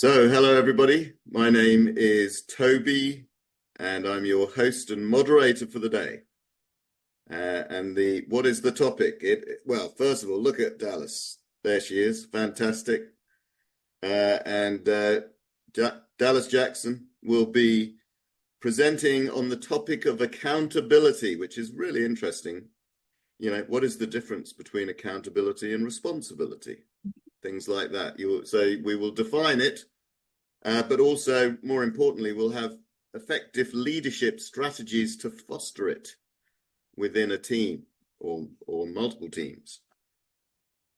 Hello everybody. My name is Toby, and I'm your host and moderator for the day. What is the topic? Well, first of all, look at Dallas. There she is, fantastic. Dallas Jackson will be presenting on the topic of accountability, which is really interesting. You know, what is the difference between accountability and responsibility? Things like that. We will define it, but also, more importantly, we'll have effective leadership strategies to foster it within a team or multiple teams.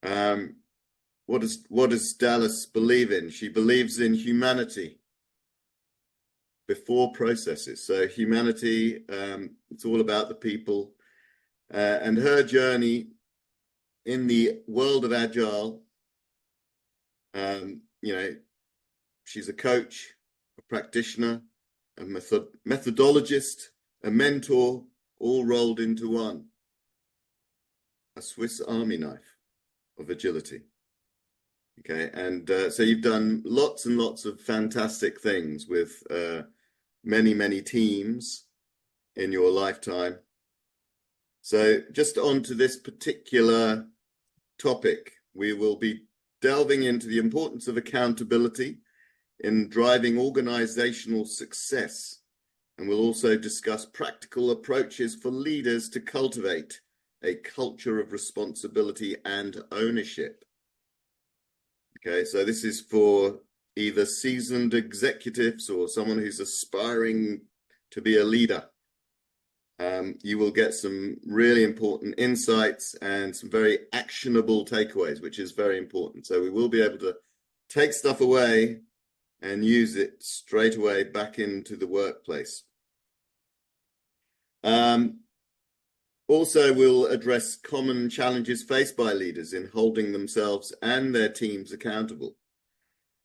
What does Dallas believe in? She believes in humanity before processes. So humanity, it's all about the people, and her journey in the world of Agile. She's a coach, a practitioner, a methodologist, a mentor, all rolled into one. A Swiss Army knife of agility. Okay, and so you've done lots and lots of fantastic things with many teams in your lifetime. So just on to this particular topic, we will be delving into the importance of accountability in driving organizational success. And we'll also discuss practical approaches for leaders to cultivate a culture of responsibility and ownership. Okay, so this is for either seasoned executives or someone who's aspiring to be a leader. You will get some really important insights and some very actionable takeaways, which is very important. So we will be able to take stuff away and use it straight away back into the workplace. Also, we'll address common challenges faced by leaders in holding themselves and their teams accountable.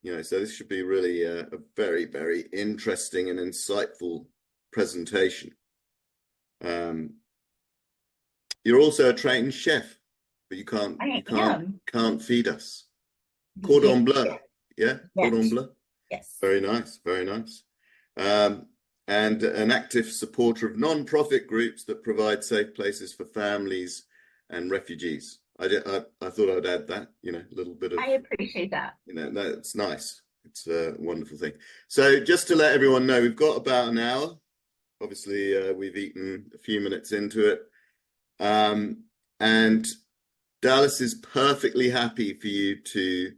You know, so this should be really a very, very interesting and insightful presentation. You're also a trained chef, but you can't feed us. Cordon bleu, yeah, cordon bleu. Yes. Very nice, very nice. And an active supporter of non-profit groups that provide safe places for families and refugees. I thought I'd add that, you know, a little bit of. I appreciate that. You know, that's nice. It's a wonderful thing. So just to let everyone know, we've got about an hour. Obviously, we've eaten a few minutes into it. And Dallas is perfectly happy for you to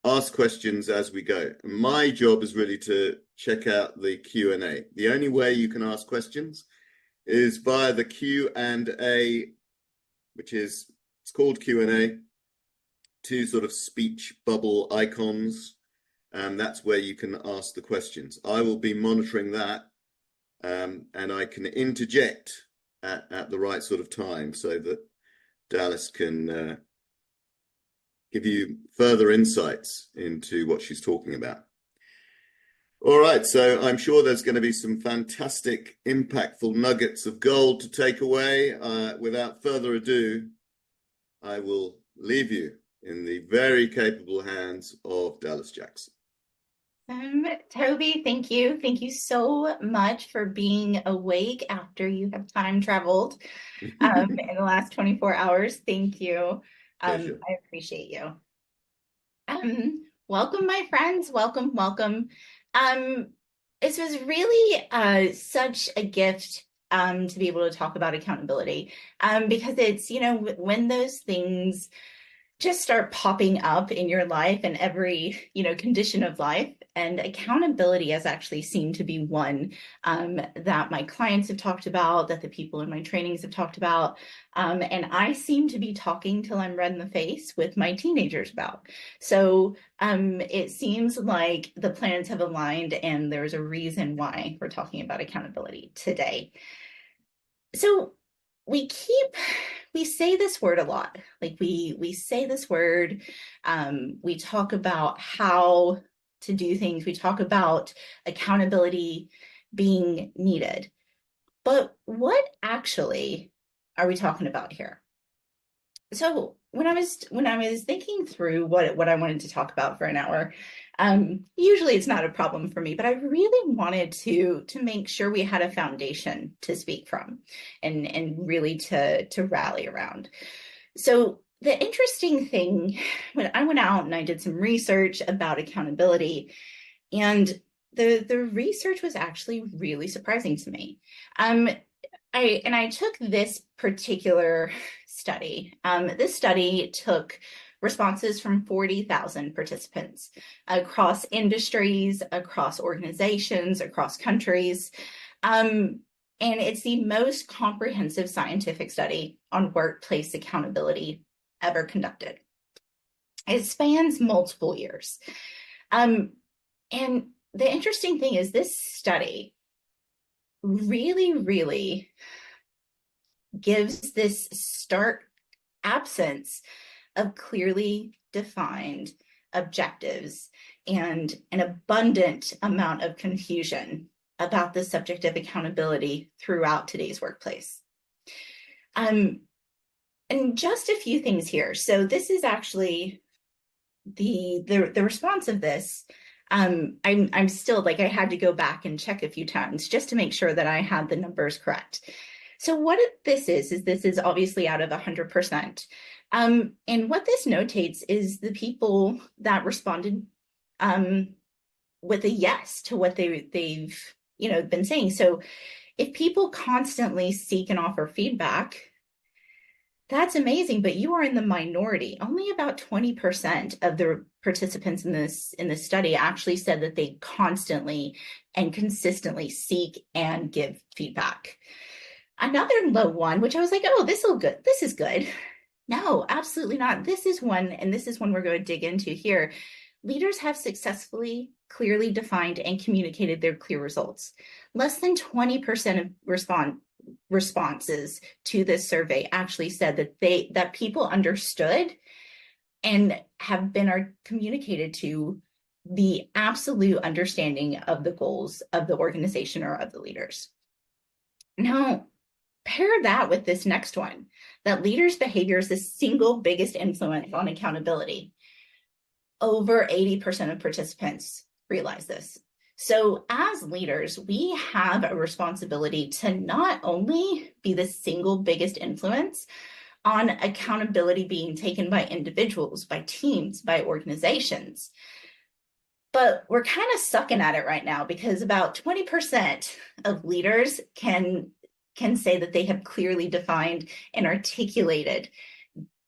ask questions as we go. And my job is really to check out the Q&A. The only way you can ask questions is via the Q&A, it's called Q&A, two sort of speech bubble icons. And that's where you can ask the questions. I will be monitoring that. And I can interject at the right sort of time so that Dallas can give you further insights into what she's talking about. All right, so I'm sure there's going to be some fantastic, impactful nuggets of gold to take away. Without further ado, I will leave you in the very capable hands of Dallas Jackson. Toby, thank you. Thank you so much for being awake after you have time traveled in the last 24 hours. Thank you. I appreciate you. Welcome, my friends. Welcome. This was really such a gift to be able to talk about accountability because it's, you know, when those things just start popping up in your life and every, you know, condition of life. And accountability has actually seemed to be one that my clients have talked about, that the people in my trainings have talked about. And I seem to be talking till I'm red in the face with my teenagers about. So it seems like the planets have aligned and there's a reason why we're talking about accountability today. So we say this word a lot, like we say this word, we talk about how to do things, we talk about accountability being needed, but what actually are we talking about here? So when I was thinking through what I wanted to talk about for an hour, Usually it's not a problem for me, but I really wanted to make sure we had a foundation to speak from and really to rally around. So the interesting thing, when I went out and I did some research about accountability, and the research was actually really surprising to me. I took this particular study. This study took responses from 40,000 participants across industries, across organizations, across countries. And it's the most comprehensive scientific study on workplace accountability ever conducted. It spans multiple years. And the interesting thing is this study really, really gives this stark absence of clearly defined objectives and an abundant amount of confusion about the subject of accountability throughout today's workplace. And just a few things here. So this is actually the response of this. I'm still like, I had to go back and check a few times just to make sure that I had the numbers correct. So what this is obviously out of 100%. And what this notates is the people that responded with a yes to what they've been saying. So if people constantly seek and offer feedback, that's amazing, but you are in the minority. Only about 20% of the participants in this study actually said that they constantly and consistently seek and give feedback. Another low one, which I was like, oh, this is good. No, absolutely not. This is one, and this is one we're going to dig into here. Leaders have successfully, clearly defined and communicated their clear results. Less than 20% of responses to this survey actually said that people understood and have been communicated to the absolute understanding of the goals of the organization or of the leaders. Now, pair that with this next one, that leaders' behavior is the single biggest influence on accountability. Over 80% of participants realize this. So as leaders, we have a responsibility to not only be the single biggest influence on accountability being taken by individuals, by teams, by organizations, but we're kind of sucking at it right now because about 20% of leaders can say that they have clearly defined and articulated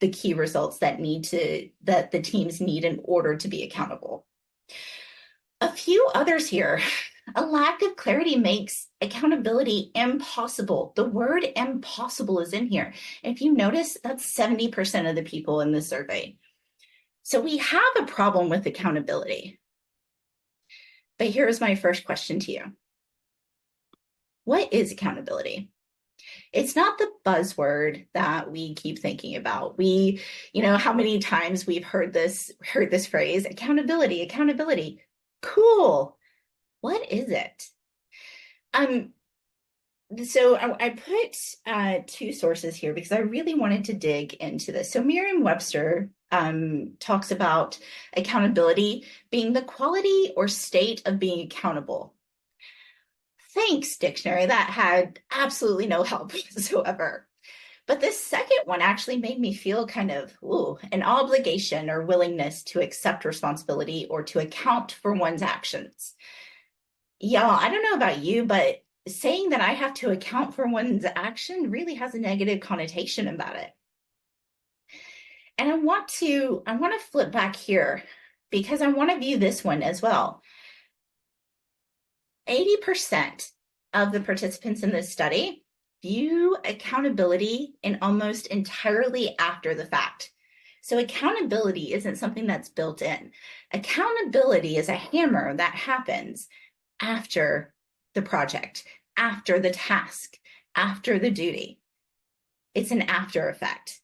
the key results that the teams need in order to be accountable. A few others here. A lack of clarity makes accountability impossible. The word impossible is in here. If you notice, that's 70% of the people in the survey. So we have a problem with accountability. But here's my first question to you. What is accountability? It's not the buzzword that we keep thinking about. How many times we've heard this phrase, accountability. Cool. What is it? So I put two sources here because I really wanted to dig into this. So Merriam-Webster talks about accountability being the quality or state of being accountable. Thanks, dictionary. That had absolutely no help whatsoever. But this second one actually made me feel kind of, an obligation or willingness to accept responsibility or to account for one's actions. Y'all, I don't know about you, but saying that I have to account for one's action really has a negative connotation about it. And I want to flip back here because I want to view this one as well. 80% of the participants in this study view accountability in almost entirely after the fact. So accountability isn't something that's built in. Accountability is a hammer that happens after the project, after the task, after the duty. It's an after effect.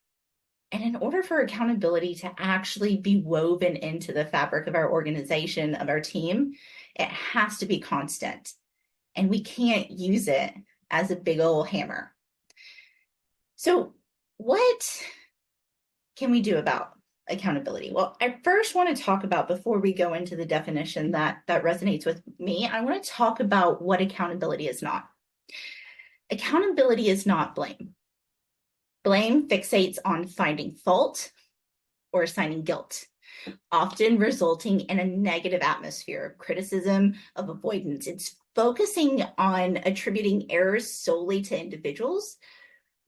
And in order for accountability to actually be woven into the fabric of our organization, of our team, it has to be constant. And we can't use it as a big old hammer. So what can we do about accountability? Well, I first want to talk about, before we go into the definition that resonates with me, I want to talk about what accountability is not. Accountability is not blame. Blame fixates on finding fault or assigning guilt, often resulting in a negative atmosphere of criticism, of avoidance. It's focusing on attributing errors solely to individuals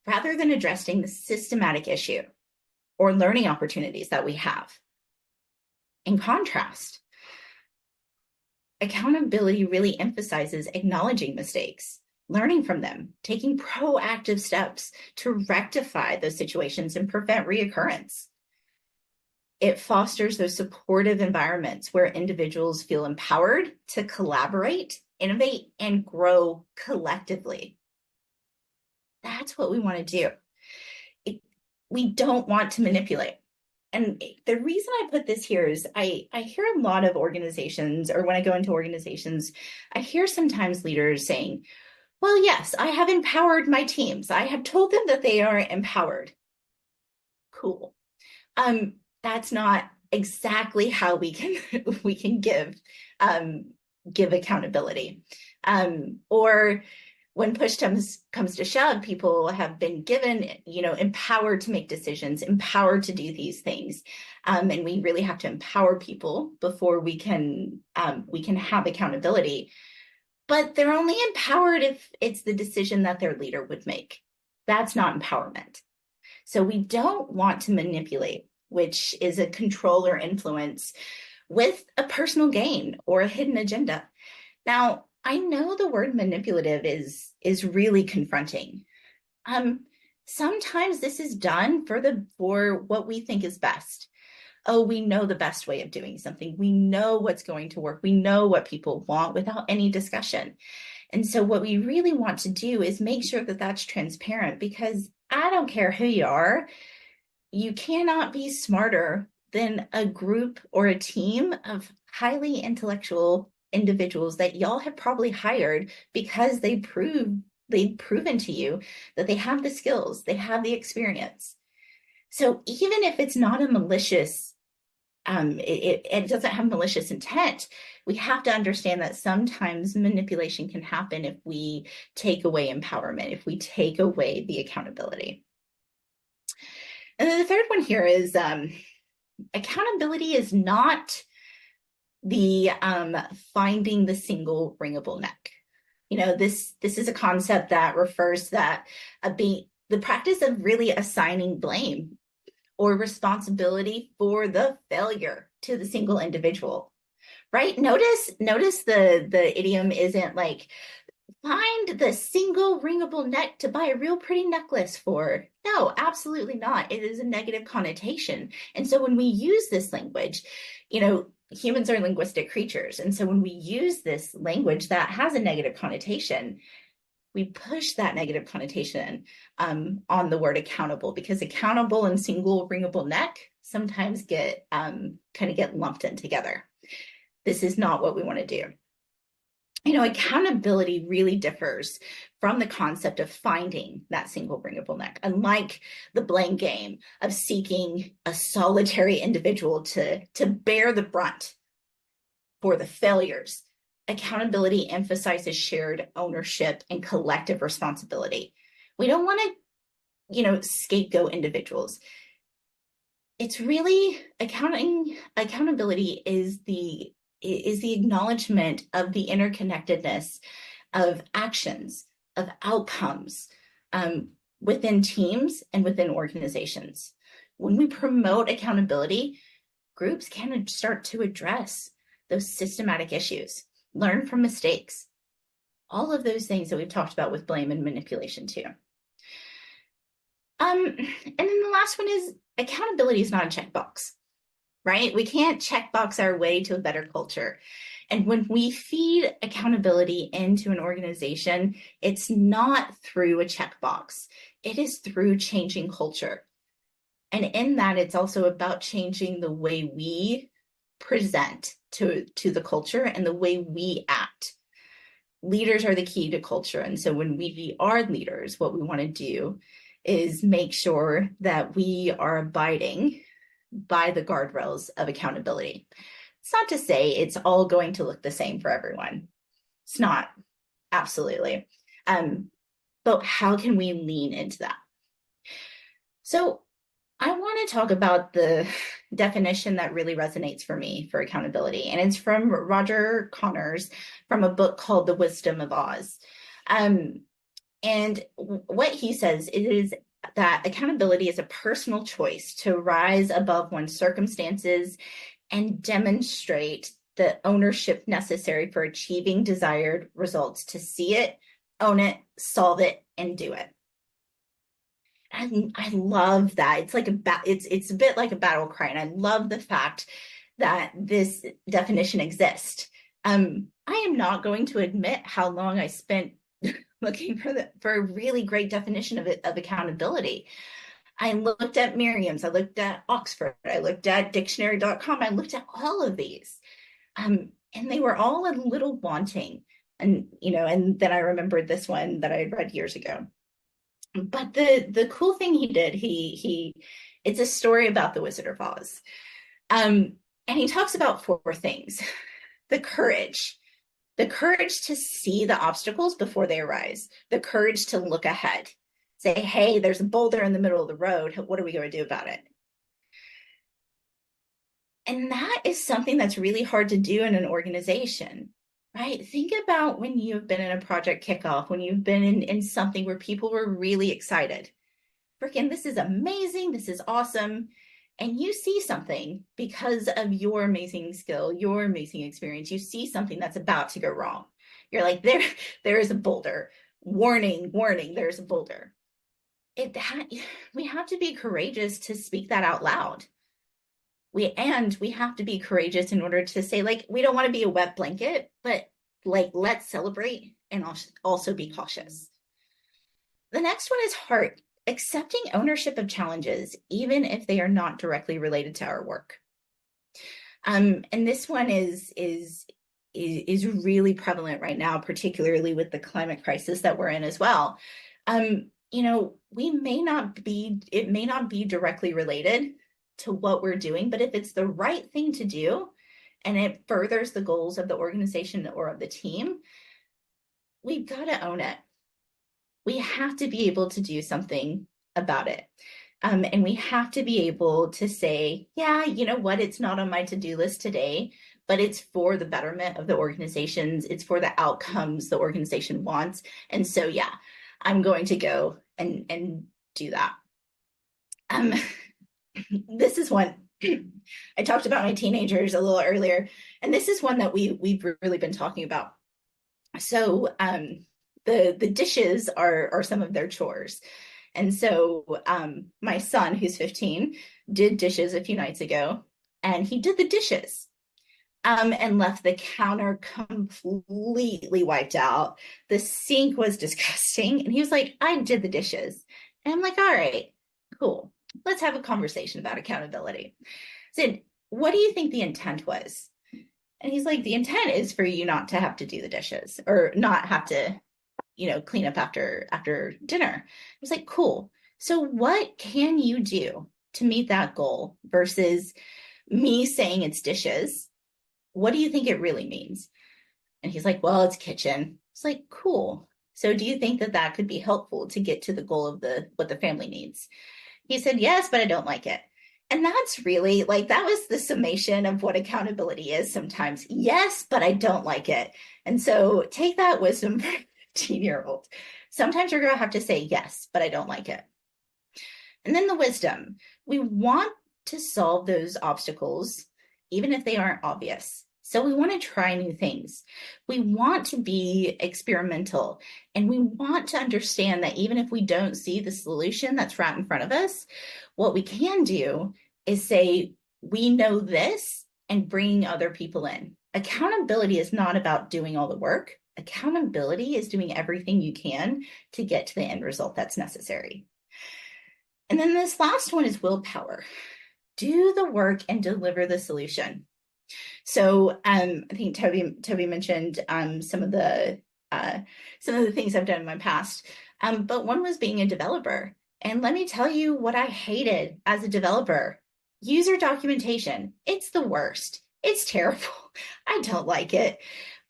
rather than addressing the systematic issue or learning opportunities that we have. In contrast, accountability really emphasizes acknowledging mistakes, learning from them, taking proactive steps to rectify those situations and prevent reoccurrence. It fosters those supportive environments where individuals feel empowered to collaborate, innovate, and grow collectively. That's what we want to do. We don't want to manipulate. And the reason I put this here is I hear a lot of organizations, or when I go into organizations, I hear sometimes leaders saying, well, yes, I have empowered my teams. I have told them that they are empowered. Cool. That's not exactly how we can give accountability. Or when push comes to shove, people have been given, empowered to make decisions, empowered to do these things, and we really have to empower people before we can have accountability. But they're only empowered if it's the decision that their leader would make. That's not empowerment. So we don't want to manipulate, which is a control or influence with a personal gain or a hidden agenda. Now, I know the word manipulative is really confronting. Sometimes this is done for what we think is best. Oh, we know the best way of doing something. We know what's going to work. We know what people want without any discussion. And so what we really want to do is make sure that that's transparent, because I don't care who you are, you cannot be smarter than a group or a team of highly intellectual individuals that y'all have probably hired because they've proven to you that they have the skills, they have the experience. So even if it's not a malicious, it doesn't have malicious intent, we have to understand that sometimes manipulation can happen if we take away empowerment, if we take away the accountability. And then the third one here is accountability is not the finding the single wringable neck. This is a concept that refers to that the practice of really assigning blame or responsibility for the failure to the single individual, right? Notice the idiom isn't like, find the single wringable neck to buy a real pretty necklace for. No, absolutely not. It is a negative connotation. And so when we use this language, humans are linguistic creatures. And so when we use this language that has a negative connotation, we push that negative connotation on the word accountable, because accountable and single wringable neck sometimes get lumped in together. This is not what we want to do. Accountability really differs from the concept of finding that single wringable neck. Unlike the blame game of seeking a solitary individual to bear the brunt for the failures, accountability emphasizes shared ownership and collective responsibility. We don't want to, scapegoat individuals. It's really accountability is the acknowledgement of the interconnectedness of actions, of outcomes within teams and within organizations. When we promote accountability, groups can start to address those systematic issues, learn from mistakes, all of those things that we've talked about with blame and manipulation too. And then the last one is accountability is not a checkbox, right? We can't checkbox our way to a better culture. And when we feed accountability into an organization, it's not through a checkbox. It is through changing culture. And in that, it's also about changing the way we present to the culture and the way we act. Leaders are the key to culture. And so when we are leaders, what we want to do is make sure that we are abiding by the guardrails of accountability. It's not to say it's all going to look the same for everyone. It's not, absolutely. But how can we lean into that? So I want to talk about the definition that really resonates for me for accountability, and it's from Roger Connors from a book called The Wisdom of Oz. And what he says is that accountability is a personal choice to rise above one's circumstances and demonstrate the ownership necessary for achieving desired results, to see it, own it, solve it, and do it. And I love that. It's like it's a bit like a battle cry, and I love the fact that this definition exists. I am not going to admit how long I spent looking for a really great definition of accountability. I looked at Merriam's, I looked at Oxford, I looked at dictionary.com, I looked at all of these. And they were all a little wanting. And and then I remembered this one that I had read years ago. But the cool thing he did, he it's a story about the Wizard of Oz. And he talks about four things: the courage to see the obstacles before they arise, the courage to look ahead, say, hey, there's a boulder in the middle of the road. What are we going to do about it? And that is something that's really hard to do in an organization, right? Think about when you've been in a project kickoff, when you've been in something where people were really excited. Freaking, this is amazing. This is awesome. And you see something because of your amazing skill, your amazing experience. You see something that's about to go wrong. You're like, there is a boulder. Warning, warning, there's a boulder. We have to be courageous to speak that out loud. We have to be courageous in order to say, like, we don't want to be a wet blanket, but like, let's celebrate and also be cautious. The next one is heart. Accepting ownership of challenges, even if they are not directly related to our work. And this one is really prevalent right now, particularly with the climate crisis that we're in as well. It may not be directly related to what we're doing, but if it's the right thing to do and it furthers the goals of the organization or of the team, we've got to own it. We have to be able to do something about it. And we have to be able to say, yeah, you know what, it's not on my to-do list today, but it's for the betterment of the organizations. It's for the outcomes the organization wants. And so, yeah, I'm going to go and do that. This is one I talked about my teenagers a little earlier, and this is one that we've really been talking about. So the dishes are some of their chores. And so my son, who's 15, did dishes a few nights ago, and he did the dishes and left the counter completely wiped out. The sink was disgusting. And he was like, I did the dishes. And I'm like, all right, cool. Let's have a conversation about accountability. I said, what do you think the intent was? And he's like, the intent is for you not to have to do the dishes or not have to, clean up after dinner. I was like, cool. So what can you do to meet that goal versus me saying it's dishes? What do you think it really means? And he's like, well, it's kitchen. It's like, cool. So do you think that could be helpful to get to the goal of what the family needs? He said, yes, but I don't like it. And that's really that was the summation of what accountability is sometimes. Yes, but I don't like it. And so take that wisdom for a 15-year-old. Sometimes you're going to have to say, yes, but I don't like it. And then the wisdom. We want to solve those obstacles, even if they aren't obvious. So we want to try new things. We want to be experimental, and we want to understand that even if we don't see the solution that's right in front of us, what we can do is say, we know this, and bring other people in. Accountability is not about doing all the work. Accountability is doing everything you can to get to the end result that's necessary. And then this last one is willpower. Do the work and deliver the solution. So I think Toby mentioned some of the things I've done in my past, but one was being a developer. And let me tell you what I hated as a developer. User documentation, it's the worst. It's terrible. I don't like it.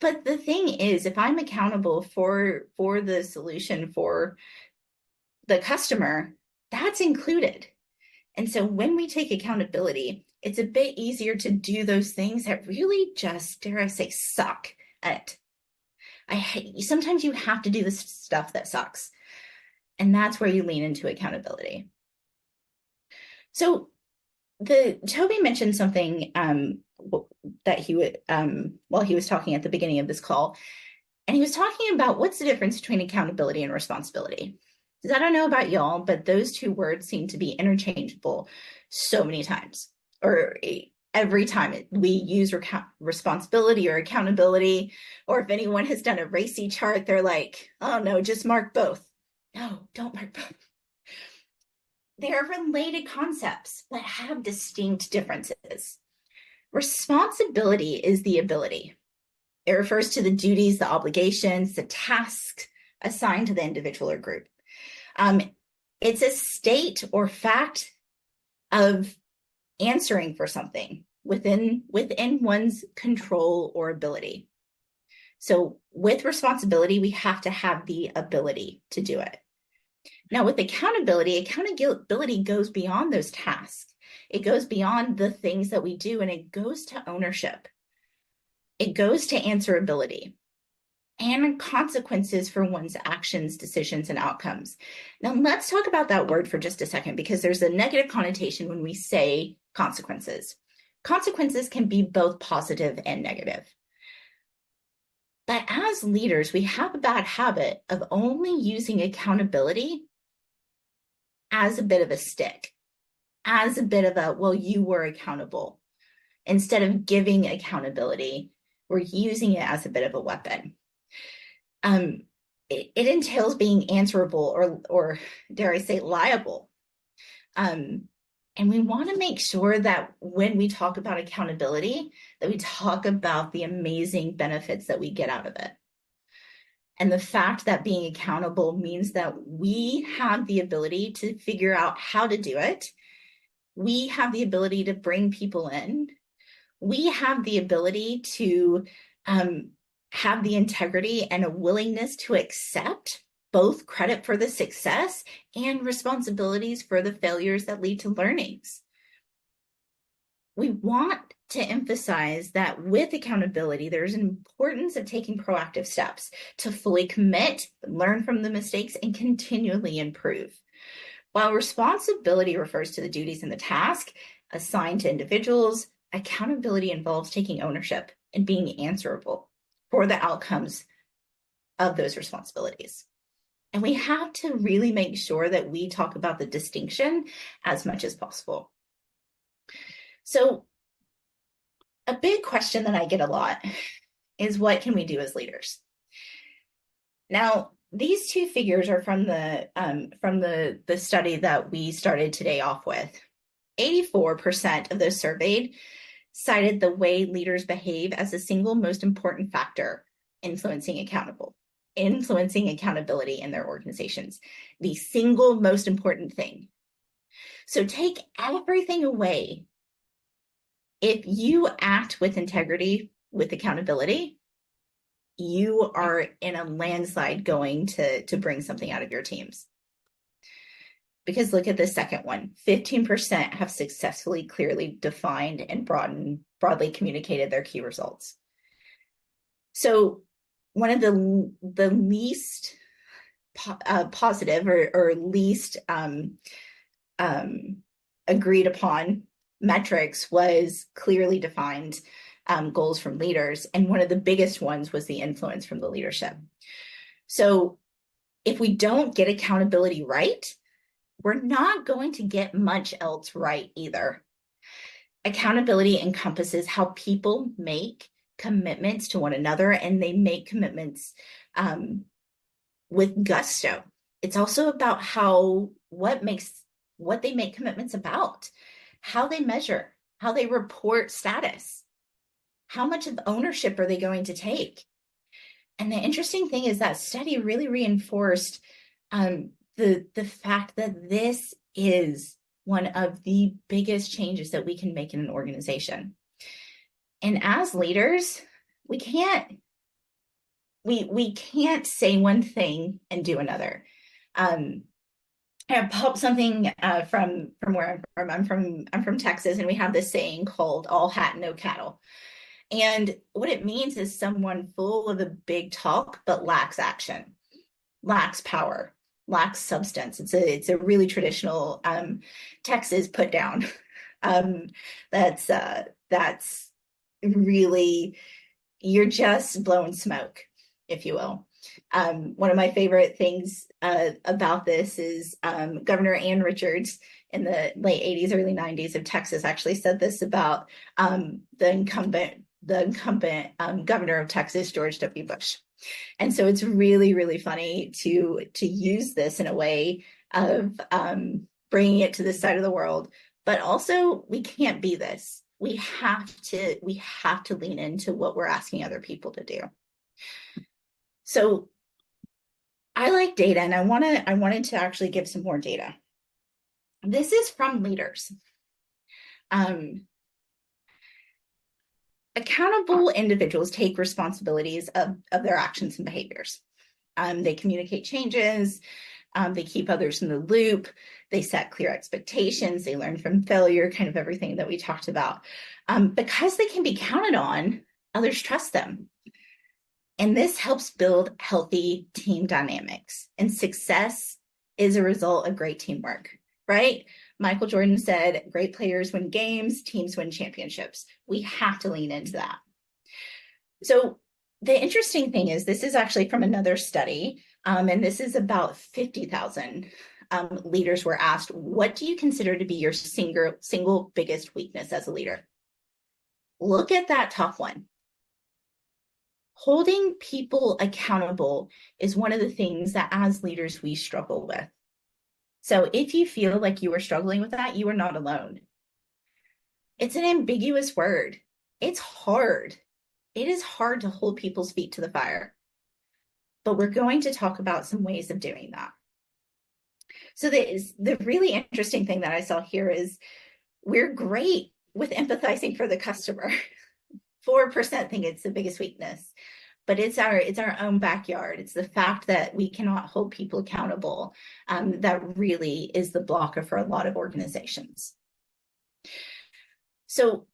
But the thing is, if I'm accountable for the solution for the customer, that's included. And so when we take accountability, it's a bit easier to do those things that really just, dare I say, suck at. Sometimes you have to do the stuff that sucks. And that's where you lean into accountability. So Toby mentioned something that he would while he was talking at the beginning of this call, and he was talking about what's the difference between accountability and responsibility. Because I don't know about y'all, but those two words seem to be interchangeable so many times, or every time we use responsibility or accountability, or if anyone has done a RACI chart, they're like, oh no, just mark both. No, don't mark both. They are related concepts, but have distinct differences. Responsibility is the ability. It refers to the duties, the obligations, the tasks assigned to the individual or group. It's a state or fact of answering for something within one's control or ability. So with responsibility, we have to have the ability to do it. Now with accountability goes beyond those tasks. It goes beyond the things that we do, and it goes to ownership. It goes to answerability and consequences for one's actions, decisions, and outcomes. Now, let's talk about that word for just a second, because there's a negative connotation when we say consequences. Consequences can be both positive and negative. But as leaders, we have a bad habit of only using accountability as a bit of a stick, as a bit of a, well, you were accountable. Instead of giving accountability, we're using it as a bit of a weapon. It entails being answerable or dare I say liable. And we want to make sure that when we talk about accountability, that we talk about the amazing benefits that we get out of it. And the fact that being accountable means that we have the ability to figure out how to do it. We have the ability to bring people in. We have the ability to have the integrity and a willingness to accept both credit for the success and responsibilities for the failures that lead to learnings. We want to emphasize that with accountability, there's an importance of taking proactive steps to fully commit, learn from the mistakes, and continually improve. While responsibility refers to the duties and the task assigned to individuals, accountability involves taking ownership and being answerable for the outcomes of those responsibilities. And we have to really make sure that we talk about the distinction as much as possible. So a big question that I get a lot is, what can we do as leaders? Now, these two figures are from the study that we started today off with. 84% of those surveyed cited the way leaders behave as the single most important factor influencing accountability in their organizations. The single most important thing. So take everything away. If you act with integrity, with accountability, you are in a landslide going to bring something out of your teams. Because look at the second one, 15% have successfully, clearly defined and broadly communicated their key results. So one of the least positive or least agreed upon metrics was clearly defined goals from leaders. And one of the biggest ones was the influence from the leadership. So if we don't get accountability right, we're not going to get much else right either. Accountability encompasses how people make commitments to one another, and they make commitments with gusto. It's also about what they make commitments about, how they measure, how they report status, how much of ownership are they going to take. And the interesting thing is that study really reinforced the fact that this is one of the biggest changes that we can make in an organization. And as leaders, we can't say one thing and do another. I pulled something from where I'm from. I'm from Texas, and we have this saying called "all hat, no cattle." And what it means is someone full of a big talk but lacks action, lacks power, lacks substance. It's a really traditional Texas put down. Um, that's really, you're just blowing smoke, if you will. One of my favorite things about this is Governor Ann Richards in the late 80s, early 90s of Texas actually said this about the incumbent governor of Texas, George W. Bush. And so it's really, really funny to use this in a way of bringing it to this side of the world. But also, we can't be this. We have to lean into what we're asking other people to do. So I like data, and I wanted to actually give some more data. This is from leaders. Accountable individuals take responsibilities of their actions and behaviors. They communicate changes, they keep others in the loop, they set clear expectations, they learn from failure, kind of everything that we talked about. Because they can be counted on, others trust them. And this helps build healthy team dynamics. And success is a result of great teamwork, right? Michael Jordan said, great players win games, teams win championships. We have to lean into that. So the interesting thing is, this is actually from another study, and this is about 50,000 leaders were asked, what do you consider to be your single biggest weakness as a leader? Look at that top one. Holding people accountable is one of the things that as leaders we struggle with. So if you feel like you are struggling with that, you are not alone. It's an ambiguous word. It's hard. It is hard to hold people's feet to the fire. But we're going to talk about some ways of doing that. So the really interesting thing that I saw here is we're great with empathizing for the customer. 4% think it's the biggest weakness, but it's our own backyard. It's the fact that we cannot hold people accountable that really is the blocker for a lot of organizations. So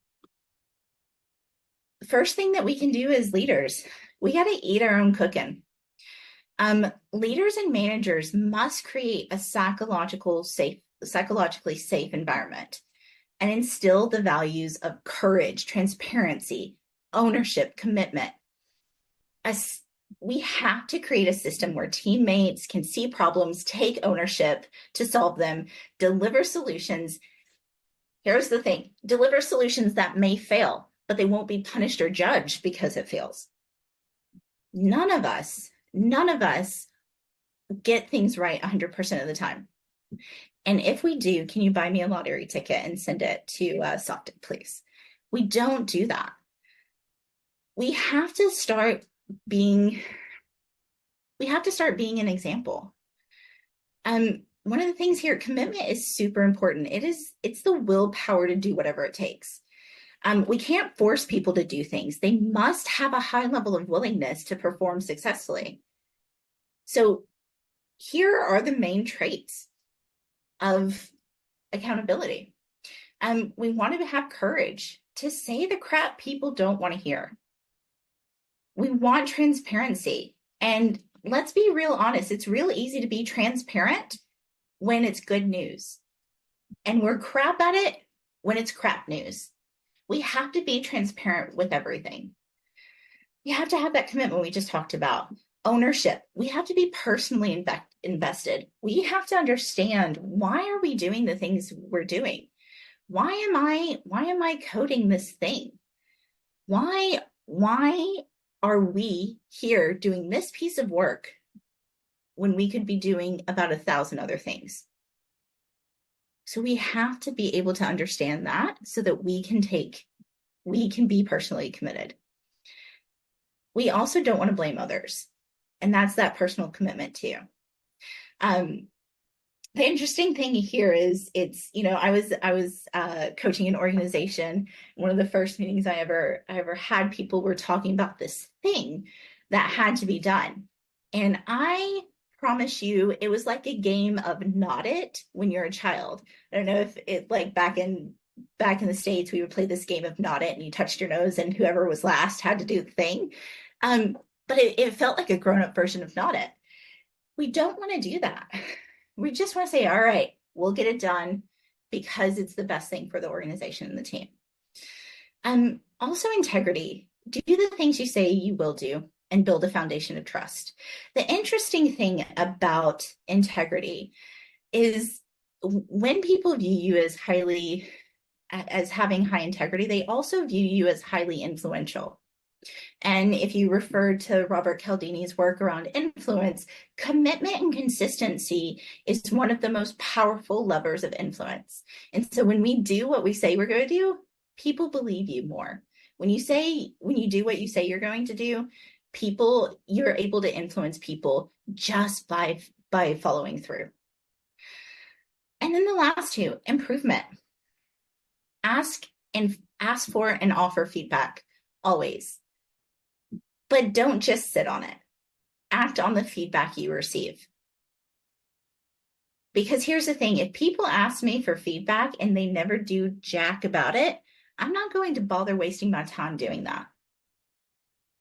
the first thing that we can do as leaders, we got to eat our own cooking. Leaders and managers must create a psychologically safe environment and instill the values of courage, transparency, ownership, commitment. We have to create a system where teammates can see problems, take ownership to solve them, deliver solutions. Here's the thing, deliver solutions that may fail, but they won't be punished or judged because it fails. None of us get things right 100% of the time. And if we do, can you buy me a lottery ticket and send it to Soptic, please? We don't do that. We have to start being an example. One of the things here, commitment is super important. It's the willpower to do whatever it takes. We can't force people to do things. They must have a high level of willingness to perform successfully. So here are the main traits of accountability. We want to have courage to say the crap people don't want to hear. We want transparency. And let's be real honest, it's real easy to be transparent when it's good news. And we're crap at it when it's crap news. We have to be transparent with everything. We have to have that commitment we just talked about. Ownership. We have to be personally invested. We have to understand, why are we doing the things we're doing? Why am I coding this thing? Why are we here doing this piece of work when we could be doing about 1,000 other things? So we have to be able to understand that so that we can be personally committed. We also don't want to blame others. And that's that personal commitment too. The interesting thing here is it's, I was coaching an organization. One of the first meetings I ever had, people were talking about this thing that had to be done. And I promise you, it was like a game of not it when you're a child. I don't know if it, like, back in the States, we would play this game of not it, and you touched your nose and whoever was last had to do the thing. Um, but it felt like a grown-up version of not it. We don't want to do that. We just want to say, all right, we'll get it done because it's the best thing for the organization and the team. Also, integrity. Do the things you say you will do and build a foundation of trust. The interesting thing about integrity is when people view you as having high integrity, they also view you as highly influential. And if you refer to Robert Cialdini's work around influence, commitment and consistency is one of the most powerful levers of influence. And so when we do what we say we're going to do, people believe you more. When you do what you say you're going to do, you're able to influence people just by following through. And then the last two, improvement. Ask for and offer feedback always. But don't just sit on it. Act on the feedback you receive. Because here's the thing, if people ask me for feedback and they never do jack about it, I'm not going to bother wasting my time doing that.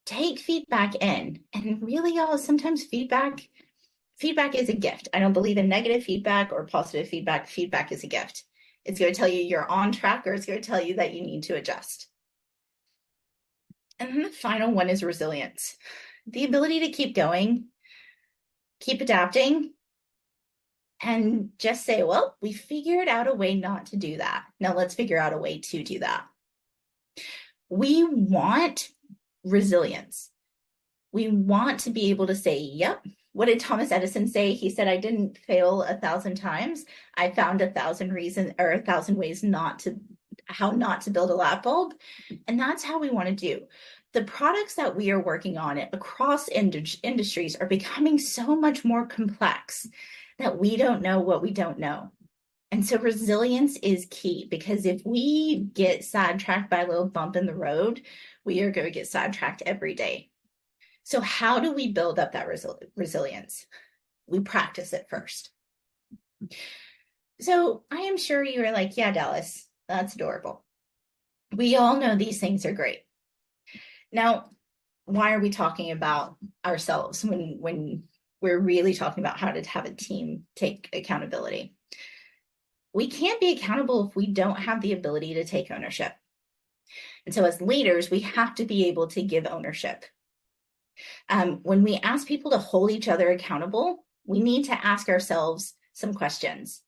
Take feedback in. And really, y'all, sometimes feedback is a gift. I don't believe in negative feedback or positive feedback. Feedback is a gift. It's going to tell you you're on track, or it's going to tell you that you need to adjust. And then the final one is resilience. The ability to keep going, keep adapting, and just say, well, we figured out a way not to do that. Now let's figure out a way to do that. We want resilience. We want to be able to say, yep. What did Thomas Edison say? He said, I didn't fail 1,000 times. I found 1,000 reasons or 1,000 ways how not to build a light bulb. And that's how we want to do. The products that we are working on across industries are becoming so much more complex that we don't know what we don't know. And so resilience is key, because if we get sidetracked by a little bump in the road, we are going to get sidetracked every day. So how do we build up that resilience? We practice it first. So I am sure you are like, yeah, Dallas, that's adorable. We all know these things are great. Now, why are we talking about ourselves when we're really talking about how to have a team take accountability? We can't be accountable if we don't have the ability to take ownership. And so as leaders, we have to be able to give ownership. When we ask people to hold each other accountable, we need to ask ourselves some questions.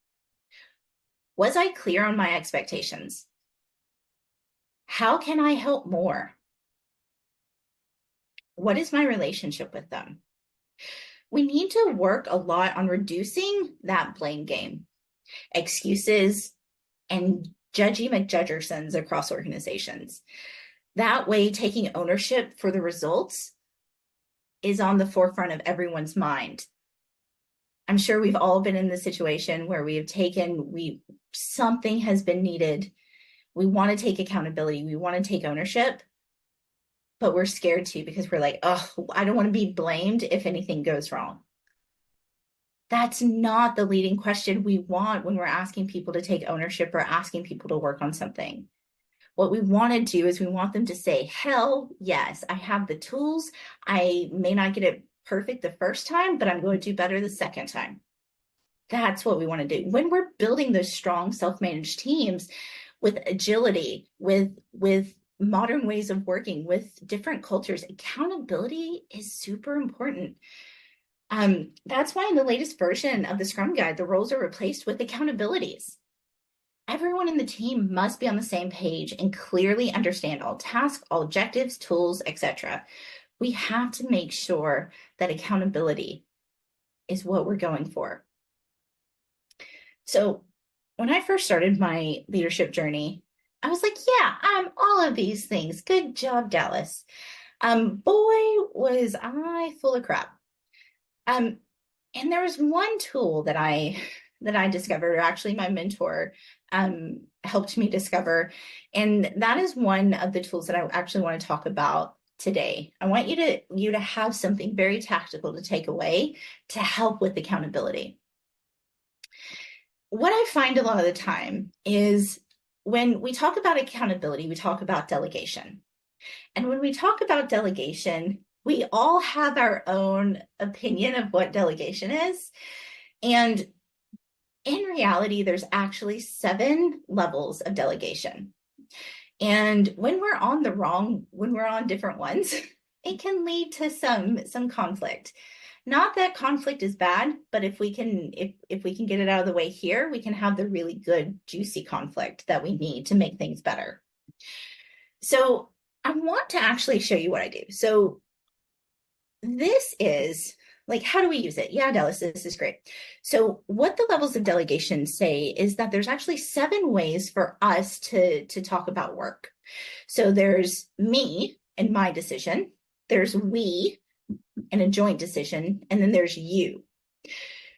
Was I clear on my expectations? How can I help more? What is my relationship with them? We need to work a lot on reducing that blame game, excuses, and judgy McJudgersons across organizations. That way, taking ownership for the results is on the forefront of everyone's mind. I'm sure we've all been in the situation where something has been needed. We want to take accountability. We want to take ownership, but we're scared to, because we're like, oh, I don't want to be blamed if anything goes wrong. That's not the leading question we want when we're asking people to take ownership or asking people to work on something. What we want to do is we want them to say, hell yes, I have the tools. I may not get it perfect the first time, but I'm going to do better the second time. That's what we want to do. When we're building those strong self-managed teams with agility, with modern ways of working, with different cultures, accountability is super important. That's why in the latest version of the Scrum Guide, the roles are replaced with accountabilities. Everyone in the team must be on the same page and clearly understand all tasks, all objectives, tools, etc. We have to make sure that accountability is what we're going for. So when I first started my leadership journey, I was like, yeah, I'm all of these things. Good job, Dallas. Boy, was I full of crap. And there was one tool that I that I discovered, or actually my mentor helped me discover. And that is one of the tools that I actually want to talk about today. I want you to have something very tactical to take away to help with accountability. What I find a lot of the time is when we talk about accountability, we talk about delegation. And when we talk about delegation, we all have our own opinion of what delegation is. And in reality, there's actually 7 levels of delegation. And when we're on different ones, it can lead to some conflict. Not that conflict is bad, but if we can get it out of the way here, we can have the really good, juicy conflict that we need to make things better. So I want to actually show you what I do. So this is like, how do we use it? Yeah, Dallas, this is great. So what the levels of delegation say is that there's actually 7 ways for us to talk about work. So there's me and my decision, there's we and a joint decision, and then there's you.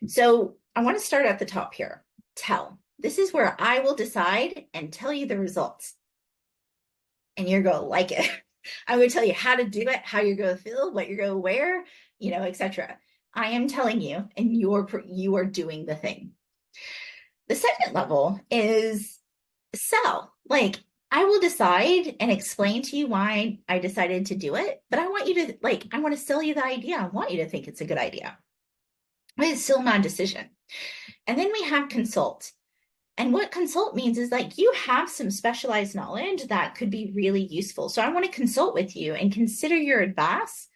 So I want to start at the top here. Tell. This is where I will decide and tell you the results. And you're going to like it. I'm going to tell you how to do it, how you're going to feel, what you're going to wear, etc. I am telling you, and you are doing the thing. The second level is sell. Like, I will decide and explain to you why I decided to do it, but I want you to I want to sell you the idea. I want you to think it's a good idea. But it's still my decision. And then we have consult. And what consult means is you have some specialized knowledge that could be really useful. So I want to consult with you and consider your advice,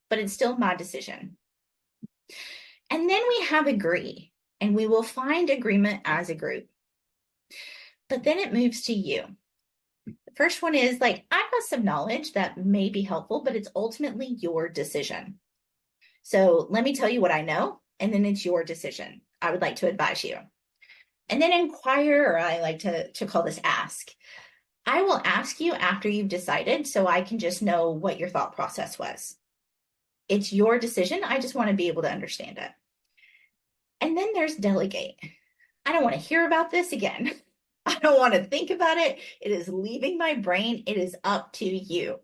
but it's still my decision. And then we have agree, and we will find agreement as a group. But then it moves to you. The first one is I've got some knowledge that may be helpful, but it's ultimately your decision. So let me tell you what I know, and then it's your decision. I would like to advise you. And then inquire, or I like to call this ask. I will ask you after you've decided so I can just know what your thought process was. It's your decision. I just want to be able to understand it. And then there's delegate. I don't want to hear about this again. I don't want to think about it. It is leaving my brain. It is up to you.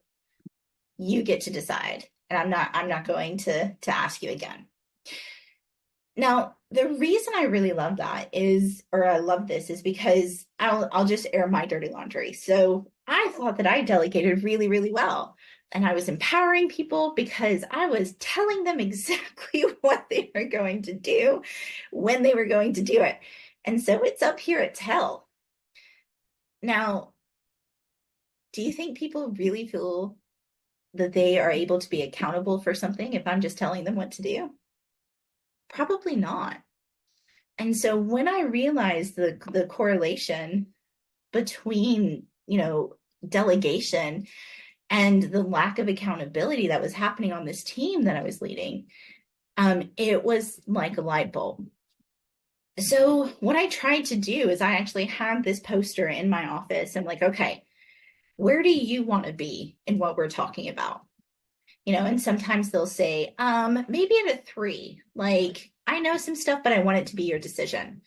You get to decide. And I'm not going to ask you again. Now, the reason I really love that I love this is because I'll just air my dirty laundry. So I thought that I delegated really, really well. And I was empowering people because I was telling them exactly what they were going to do when they were going to do it. And so it's up here at tell. Now, do you think people really feel that they are able to be accountable for something if I'm just telling them what to do? Probably not. And so when I realized the correlation between, delegation and the lack of accountability that was happening on this team that I was leading, it was like a light bulb. So what I tried to do is I actually had this poster in my office. I'm like, okay, where do you want to be in what we're talking about? And sometimes they'll say, maybe at a 3, I know some stuff, but I want it to be your decision.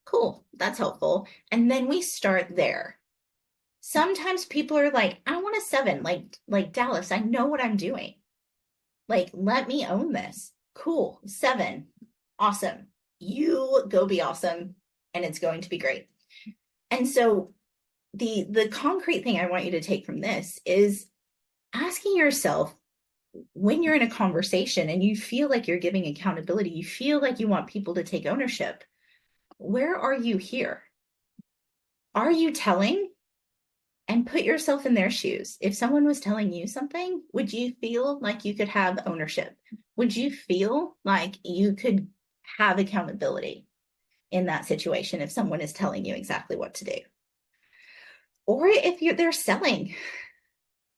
Cool. That's helpful. And then we start there. Sometimes people are like, I want a 7, like Dallas, I know what I'm doing. Let me own this. Cool. 7. Awesome. You go be awesome. And it's going to be great. And so the concrete thing I want you to take from this is asking yourself, when you're in a conversation and you feel like you're giving accountability, you feel like you want people to take ownership, where are you here? Are you telling? And put yourself in their shoes. If someone was telling you something, would you feel like you could have ownership? Would you feel like you could have accountability in that situation if someone is telling you exactly what to do? Or if they're selling,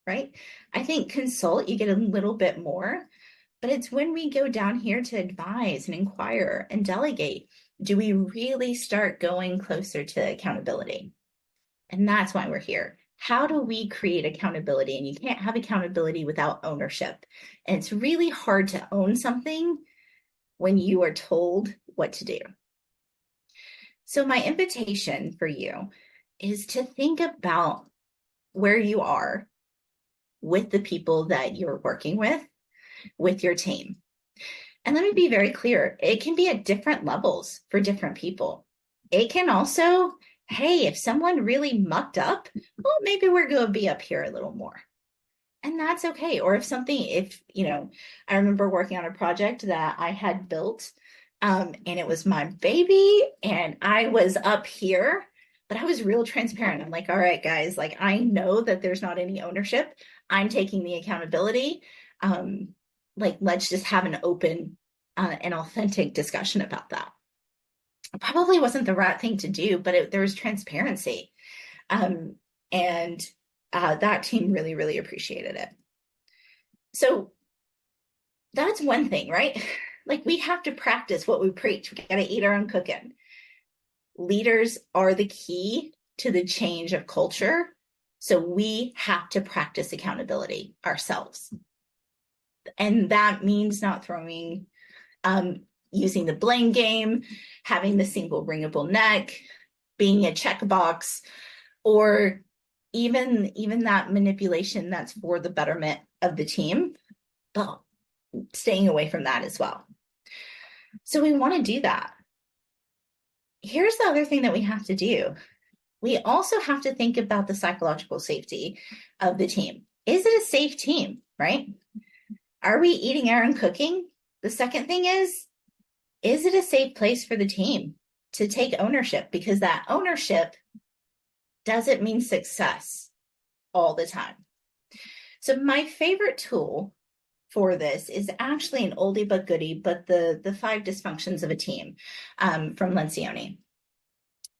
right? I think consult, you get a little bit more, but it's when we go down here to advise and inquire and delegate, do we really start going closer to accountability? And that's why we're here. How do we create accountability? And you can't have accountability without ownership. And it's really hard to own something when you are told what to do. So my invitation for you is to think about where you are with the people that you're working with your team. And let me be very clear, it can be at different levels for different people. It can also, hey, if someone really mucked up, well, maybe we're going to be up here a little more. And that's okay. Or I remember working on a project that I had built, and it was my baby, and I was up here, but I was real transparent. I'm like, all right, guys, like, I know that there's not any ownership. I'm taking the accountability. Like, let's just have an open and authentic discussion about that. It probably wasn't the right thing to do, but there was transparency. And that team really, really appreciated it. So that's one thing, right? Like, we have to practice what we preach. We got to eat our own cooking. Leaders are the key to the change of culture. So we have to practice accountability ourselves. And that means not using the blame game, having the single wringable neck, being a checkbox, or even that manipulation that's for the betterment of the team, but staying away from that as well. So we want to do that. Here's the other thing that we have to do. We also have to think about the psychological safety of the team. Is it a safe team, right? Are we eating our own cooking? The second thing is it a safe place for the team to take ownership? Because that ownership doesn't mean success all the time. So my favorite tool for this is actually an oldie but goodie, but the 5 dysfunctions of a team from Lencioni.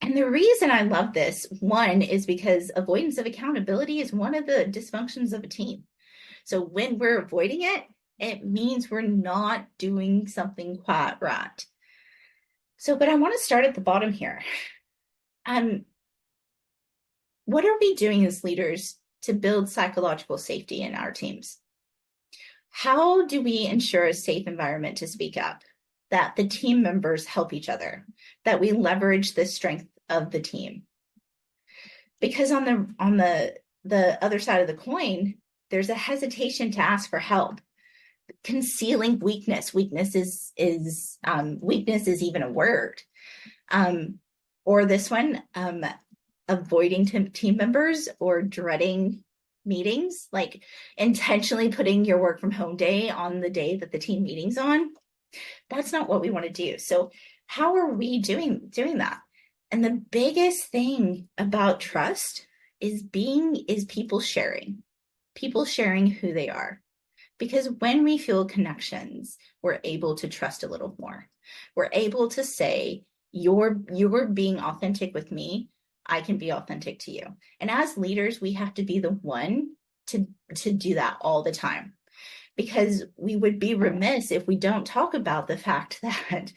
And the reason I love this, one, is because avoidance of accountability is one of the dysfunctions of a team. So when we're avoiding it, it means we're not doing something quite right. So, but I want to start at the bottom here. What are we doing as leaders to build psychological safety in our teams? How do we ensure a safe environment to speak up, that the team members help each other, that we leverage the strength of the team? Because on the other side of the coin, there's a hesitation to ask for help, concealing weakness. Weakness is even a word. Or this one, avoiding team members or dreading meetings, like intentionally putting your work from home day on the day that the team meeting's on. That's not what we want to do. So how are we doing that? And the biggest thing about trust is people sharing who they are. Because when we feel connections, we're able to trust a little more. We're able to say, you're being authentic with me, I can be authentic to you. And as leaders, we have to be the one to do that all the time, because we would be remiss if we don't talk about the fact that,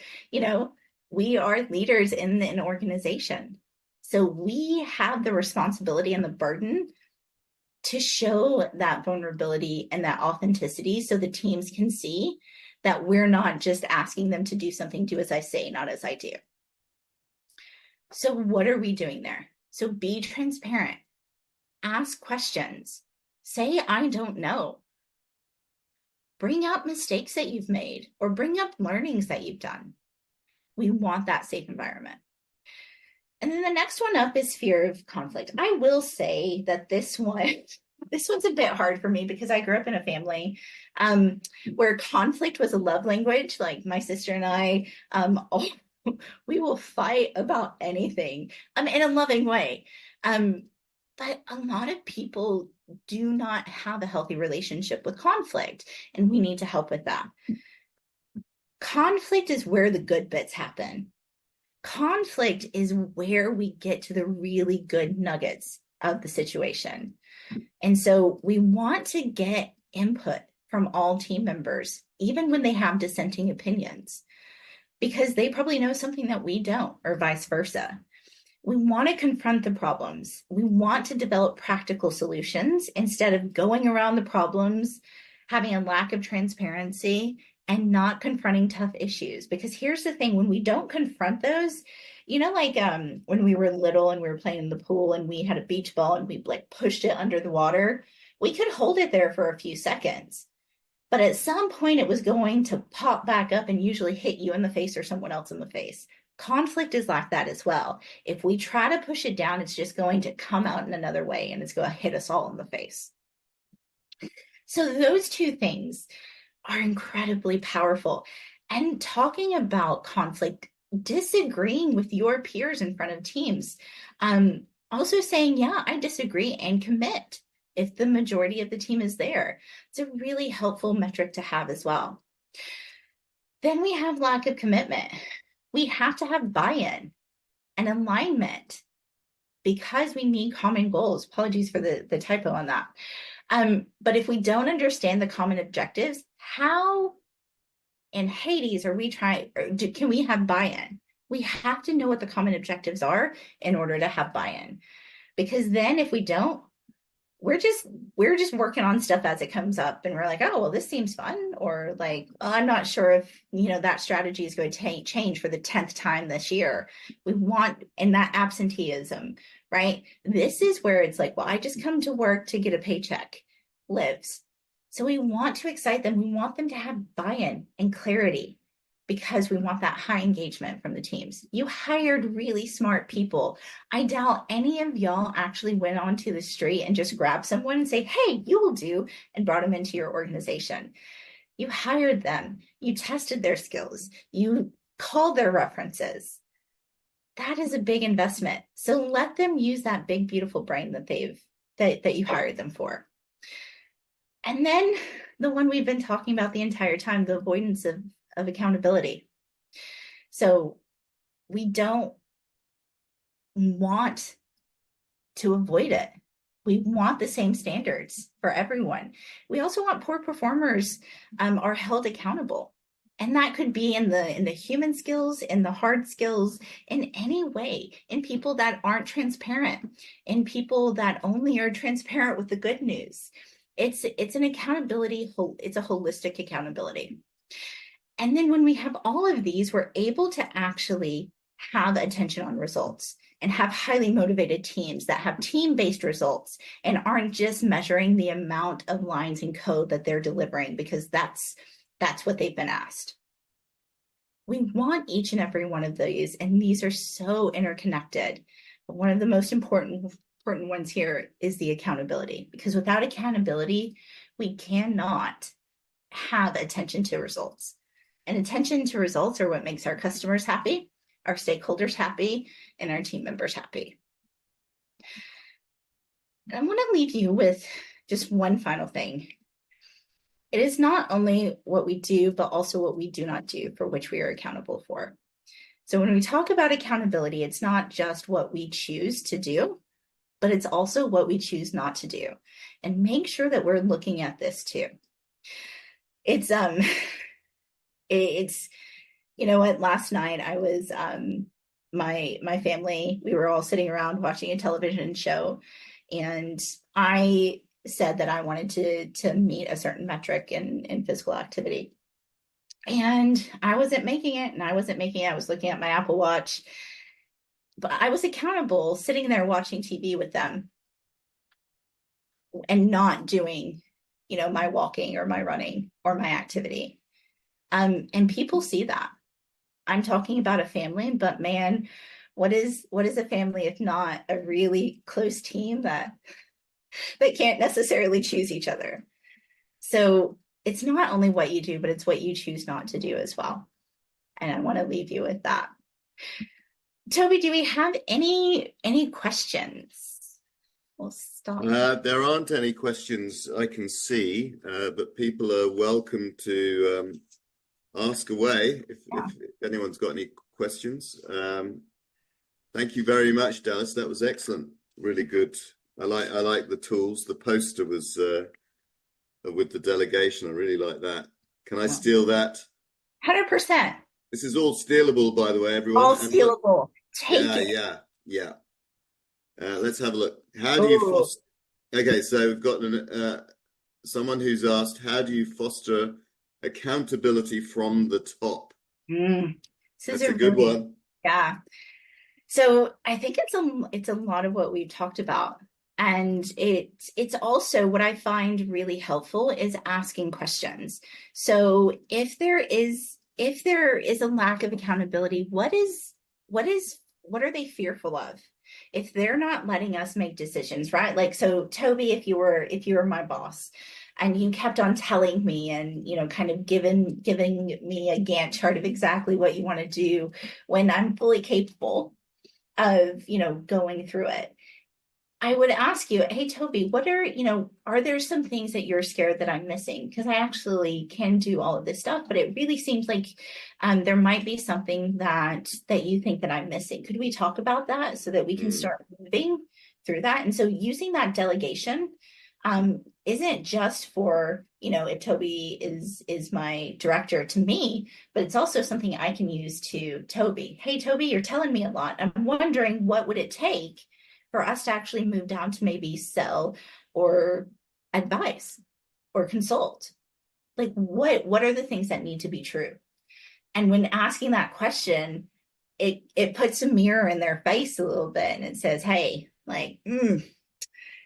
we are leaders in an organization. So we have the responsibility and the burden to show that vulnerability and that authenticity so the teams can see that we're not just asking them to do something, do as I say, not as I do. So what are we doing there? So be transparent, ask questions, say, I don't know. Bring up mistakes that you've made or bring up learnings that you've done. We want that safe environment. And then the next one up is fear of conflict. I will say that this one's a bit hard for me because I grew up in a family where conflict was a love language. Like my sister and I, we will fight about anything in a loving way. But a lot of people do not have a healthy relationship with conflict, and we need to help with that. Conflict is where the good bits happen. Conflict is where we get to the really good nuggets of the situation. And so we want to get input from all team members, even when they have dissenting opinions, because they probably know something that we don't, or vice versa. We want to confront the problems. We want to develop practical solutions instead of going around the problems, having a lack of transparency, and not confronting tough issues. Because here's the thing, when we don't confront those, Like when we were little and we were playing in the pool and we had a beach ball and we like pushed it under the water, we could hold it there for a few seconds. But at some point, it was going to pop back up and usually hit you in the face or someone else in the face. Conflict is like that as well. If we try to push it down, it's just going to come out in another way and it's going to hit us all in the face. So, those two things are incredibly powerful. And talking about conflict, disagreeing with your peers in front of teams, also saying, yeah, I disagree and commit if the majority of the team is there. It's a really helpful metric to have as well. Then we have lack of commitment. We have to have buy-in and alignment because we need common goals. Apologies for the typo on that. But if we don't understand the common objectives, how in Hades are we trying, can we have buy-in? We have to know what the common objectives are in order to have buy-in. Because then if we don't, we're just working on stuff as it comes up and we're like, oh, well, this seems fun, or like, oh, I'm not sure if that strategy is going to change for the 10th time this year. We want, and that absenteeism, right? This is where it's like, well, I just come to work to get a paycheck lives. So we want to excite them. We want them to have buy-in and clarity because we want that high engagement from the teams. You hired really smart people. I doubt any of y'all actually went onto the street and just grabbed someone and say, hey, you will do, and brought them into your organization. You hired them. You tested their skills. You called their references. That is a big investment. So let them use that big, beautiful brain that you hired them for. And then the one we've been talking about the entire time, the avoidance of accountability. So we don't want to avoid it. We want the same standards for everyone. We also want poor performers are held accountable. And that could be in the human skills, in the hard skills, in any way, in people that aren't transparent, in people that only are transparent with the good news. It's an accountability, it's a holistic accountability. And then when we have all of these, we're able to actually have attention on results and have highly motivated teams that have team-based results and aren't just measuring the amount of lines in code that they're delivering because that's what they've been asked. We want each and every one of these, and these are so interconnected. But one of the most important ones here is the accountability, because without accountability, we cannot have attention to results. And attention to results are what makes our customers happy, our stakeholders happy, and our team members happy. And I want to leave you with just one final thing. It is not only what we do, but also what we do not do for which we are accountable for. So when we talk about accountability, it's not just what we choose to do, but it's also what we choose not to do. And make sure that we're looking at this too. It's what, last night I was my family, we were all sitting around watching a television show, and I said that I wanted to meet a certain metric in physical activity. And I wasn't making it, and I was looking at my Apple Watch, but I was accountable sitting there watching TV with them and not doing, my walking or my running or my activity. And people see that. I'm talking about a family, but man, what is a family if not a really close team that can't necessarily choose each other? So it's not only what you do, but it's what you choose not to do as well. And I want to leave you with that. Toby, do we have any questions? We'll stop. There aren't any questions I can see, but people are welcome to ask away if anyone's got any questions. Thank you very much, Dallas. That was excellent. Really good. I like the tools. The poster was with the delegation. I really like that. Can I steal that? 100%. This is all stealable, by the way, everyone. All stealable. Take it. Yeah. Let's have a look. How do you foster? Okay, so we've got someone who's asked, how do you foster accountability from the top? This That's is a good one. Yeah. So I think it's a lot of what we've talked about. And it's also what I find really helpful is asking questions. So if there is a lack of accountability, what are they fearful of? If they're not letting us make decisions, right? Like, so Toby, if you were my boss and you kept on telling me and, kind of giving me a Gantt chart of exactly what you want to do when I'm fully capable of, going through it, I would ask you, hey, Toby, are there some things that you're scared that I'm missing? Because I actually can do all of this stuff, but it really seems like there might be something that you think that I'm missing. Could we talk about that so that we can Mm, start moving through that? And so using that delegation isn't just for, if Toby is my director to me, but it's also something I can use to Toby. Hey, Toby, you're telling me a lot. I'm wondering what would it take for us to actually move down to maybe sell or advise or consult? Like what are the things that need to be true? And when asking that question, it puts a mirror in their face a little bit and it says, hey, like,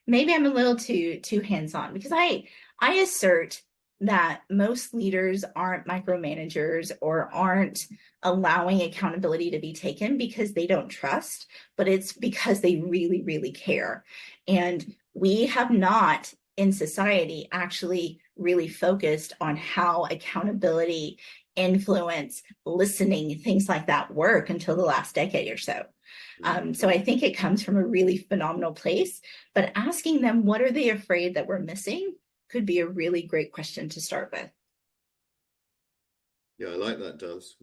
maybe I'm a little too hands-on, because I assert that most leaders aren't micromanagers or aren't allowing accountability to be taken because they don't trust, but it's because they really, really care. And we have not in society actually really focused on how accountability, influence, listening, things like that work until the last decade or so. mm. So I think it comes from a really phenomenal place, but asking them what are they afraid that we're missing could be a really great question to start with. Yeah, I like that, Doves.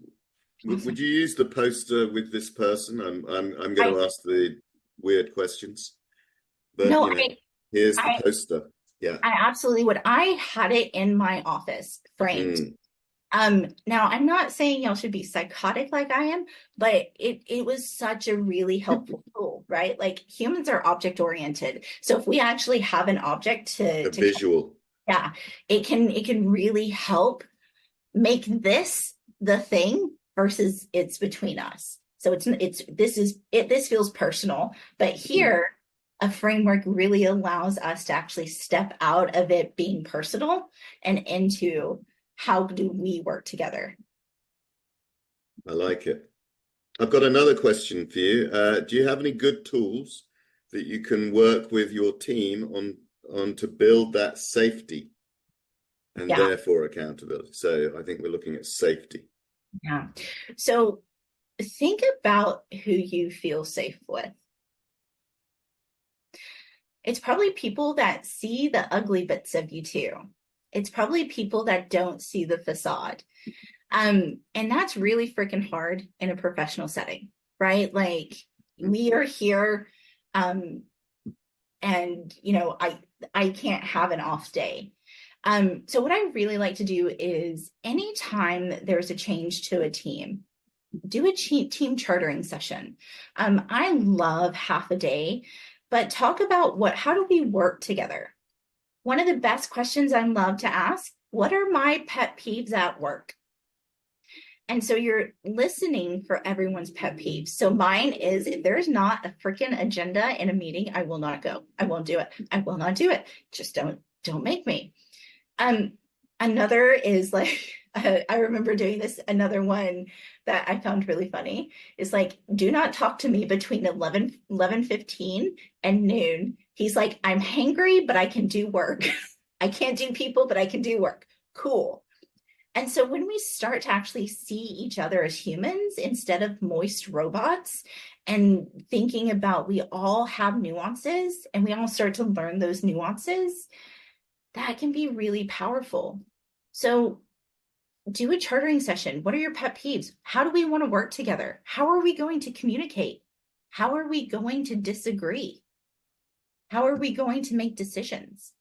Would Awesome. you use the poster with this person? I'm going I to ask the weird questions, but no, here's the I poster. Yeah. I absolutely would. I had it in my office framed. Mm, Now I'm not saying y'all should be psychotic like I am, but it was such a really helpful tool, right? Like humans are object oriented. So if we actually have an object a to visual. yeah, it can really help make this the thing versus it's between us. So this feels personal, but Mm, here a framework really allows us to actually step out of it being personal and into how do we work together. I like it. I've got another question for you. Do you have any good tools that you can work with your team on to build that safety and Yeah, therefore accountability? So I think we're looking at safety. yeah. So think about who you feel safe with. It's probably people that see the ugly bits of you too. It's probably people that don't see the facade. And that's really freaking hard in a professional setting, right? Like Mm, we are here, um, and I can't have an off day. So what I really like to do is anytime there's a change to a team, do a team chartering session. I love half a day, but talk about how do we work together? One of the best questions I love to ask, what are my pet peeves at work? And so you're listening for everyone's pet peeves. So mine is if there's not a freaking agenda in a meeting, I will not go. I won't do it. I will not do it. Just don't make me. Um, Another is like I remember doing this. Another one that I found really funny is like, do not talk to me between 11:15 and noon. He's like, I'm hangry, but I can do work. I can't do people, but I can do work. Cool. And so when we start to actually see each other as humans instead of moist robots and thinking about we all have nuances and we all start to learn those nuances, that can be really powerful. So do a chartering session. What are your pet peeves? How do we want to work together? How are we going to communicate? How are we going to disagree? How are we going to make decisions?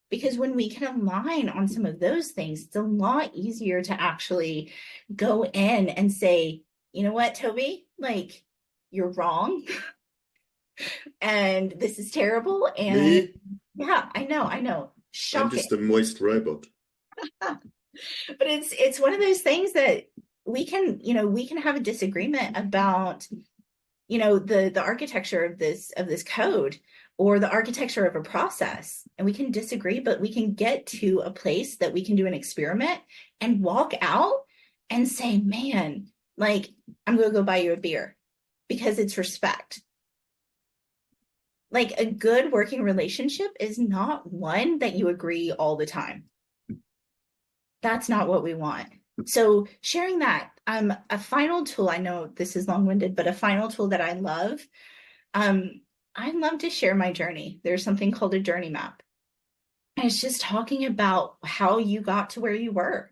Because when we can align on some of those things, it's a lot easier to actually go in and say, you know what, Toby, like you're wrong and this is terrible. And me? yeah, I know, I'm shocking. just a moist robot. But it's one of those things that we can have a disagreement about the architecture of this code or the architecture of a process, and we can disagree, but we can get to a place that we can do an experiment and walk out and say, man, like, I'm going to go buy you a beer because it's respect. Like, a good working relationship is not one that you agree all the time. That's not what we want. So sharing that, a final tool, I know this is long-winded, but a final tool that um, I love to share my journey. There's something called a journey map. And it's just talking about how you got to where you were.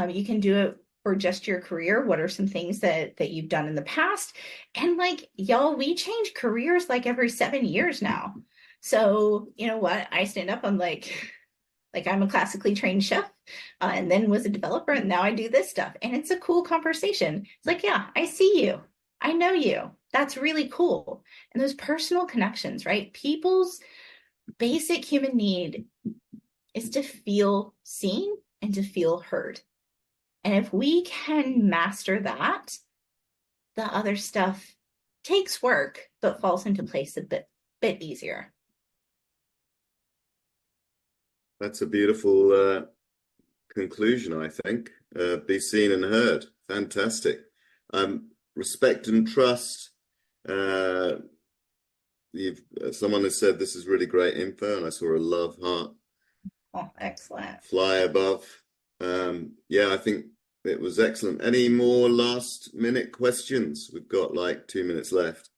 You can do it for just your career. What are some things that you've done in the past? And like, y'all, we change careers like every 7 years now. So you know what? I stand up, I'm like I'm a classically trained chef, and then was a developer, and now I do this stuff. And it's a cool conversation. It's like, yeah, I see you. I know you. That's really cool. And those personal connections, right? People's basic human need is to feel seen and to feel heard. And if we can master that, the other stuff takes work, but falls into place a bit easier. That's a beautiful conclusion, I think. Be seen and heard. Fantastic. Respect and trust. Someone has said this is really great info, and I saw a love heart Oh, excellent. fly above. Yeah, I think it was excellent. Any more last minute questions? We've got like 2 minutes left.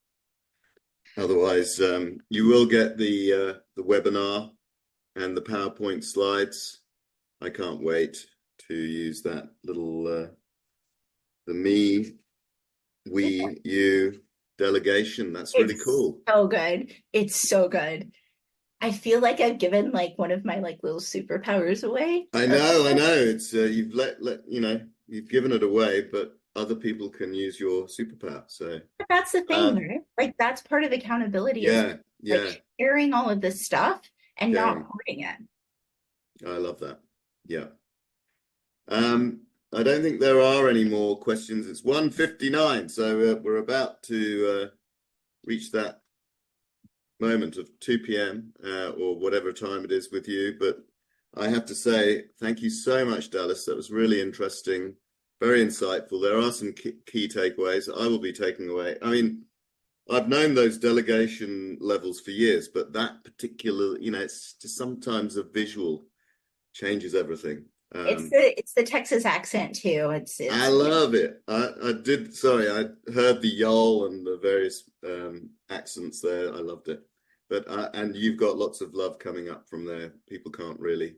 Otherwise, you will get the webinar and the PowerPoint slides. I can't wait to use that little the me, we, you delegation. That's really cool. So good. It's so good. I feel like I've given like one of my like little superpowers away. I know. It's you've let you've given it away, but other people can use your superpower. So But that's the thing, right? Like that's part of accountability is yeah, yeah, like sharing all of this stuff and not sharing. hoarding it. I love that. Yeah. I don't think there are any more questions. It's 1:59, so we're about to reach that moment of 2 p.m. Or whatever time it is with you. But I have to say, thank you so much, Dallas. That was really interesting, very insightful. There are some key takeaways I will be taking away. I mean, I've known those delegation levels for years, but that particular, it's just sometimes a visual changes everything. It's the Texas accent too. I It's love it. I did. Sorry, I heard the y'all and the various accents there. I loved it. But and you've got lots of love coming up from there. People can't really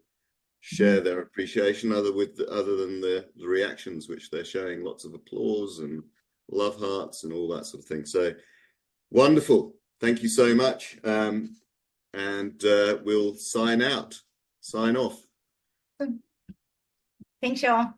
share their appreciation other than the reactions which they're showing. Lots of applause and love hearts and all that sort of thing. So wonderful. Thank you so much. And we'll sign off. Thanks, y'all.